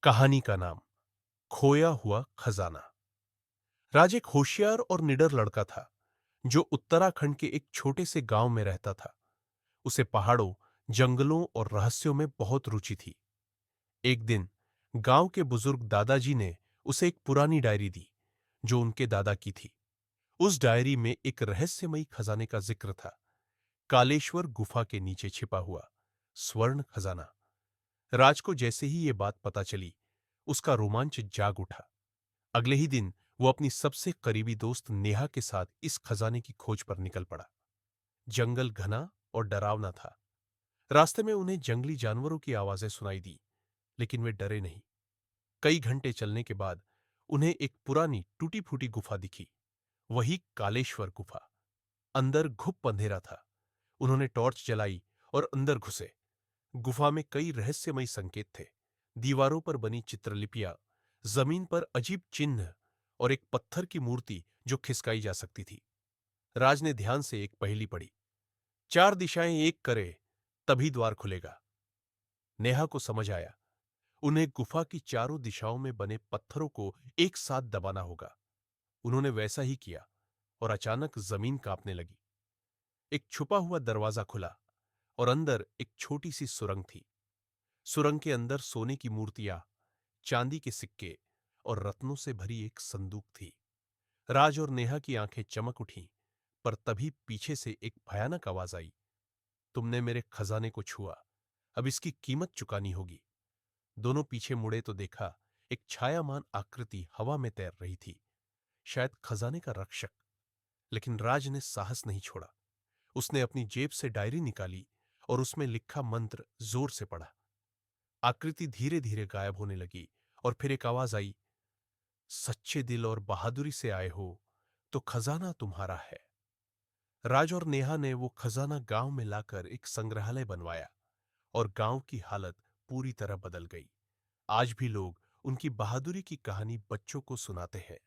कहानी का नाम खोया हुआ खजाना। राज एक होशियार और निडर लड़का था जो उत्तराखंड के एक छोटे से गांव में रहता था। उसे पहाड़ों, जंगलों और रहस्यों में बहुत रुचि थी। एक दिन गांव के बुजुर्ग दादाजी ने उसे एक पुरानी डायरी दी जो उनके दादा की थी। उस डायरी में एक रहस्यमयी खजाने का जिक्र था। कालेश्वर गुफा के नीचे छिपा हुआ स्वर्ण खजाना। राज को जैसे ही ये बात पता चली, उसका रोमांच जाग उठा। अगले ही दिन वो अपनी सबसे करीबी दोस्त नेहा के साथ इस खजाने की खोज पर निकल पड़ा। जंगल घना और डरावना था। रास्ते में उन्हें जंगली जानवरों की आवाजें सुनाई दी, लेकिन वे डरे नहीं। कई घंटे चलने के बाद उन्हें एक पुरानी टूटी फूटी गुफा दिखी। वही कालेश्वर गुफा। अंदर घुप अंधेरा था। उन्होंने टॉर्च जलाई और अंदर घुसे। गुफा में कई रहस्यमयी संकेत थे। दीवारों पर बनी चित्रलिपियां, जमीन पर अजीब चिन्ह और एक पत्थर की मूर्ति जो खिसकाई जा सकती थी। राज ने ध्यान से एक पहेली पढ़ी। चार दिशाएं एक करे तभी द्वार खुलेगा। नेहा को समझ आया, उन्हें गुफा की चारों दिशाओं में बने पत्थरों को एक साथ दबाना होगा। उन्होंने वैसा ही किया और अचानक जमीन कांपने लगी। एक छुपा हुआ दरवाजा खुला और अंदर एक छोटी सी सुरंग थी। सुरंग के अंदर सोने की मूर्तियां, चांदी के सिक्के और रत्नों से भरी एक संदूक थी। राज और नेहा की आंखें चमक उठीं, पर तभी पीछे से एक भयानक आवाज आई। तुमने मेरे खजाने को छुआ, अब इसकी कीमत चुकानी होगी। दोनों पीछे मुड़े तो देखा, एक छायामान आकृति हवा में तैर रही थी, शायद खजाने का रक्षक। लेकिन राज ने साहस नहीं छोड़ा। उसने अपनी जेब से डायरी निकाली और उसमें लिखा मंत्र जोर से पढ़ा। आकृति धीरे धीरे गायब होने लगी और फिर एक आवाज आई, सच्चे दिल और बहादुरी से आए हो तो खजाना तुम्हारा है। राज और नेहा ने वो खजाना गांव में लाकर एक संग्रहालय बनवाया और गांव की हालत पूरी तरह बदल गई। आज भी लोग उनकी बहादुरी की कहानी बच्चों को सुनाते हैं।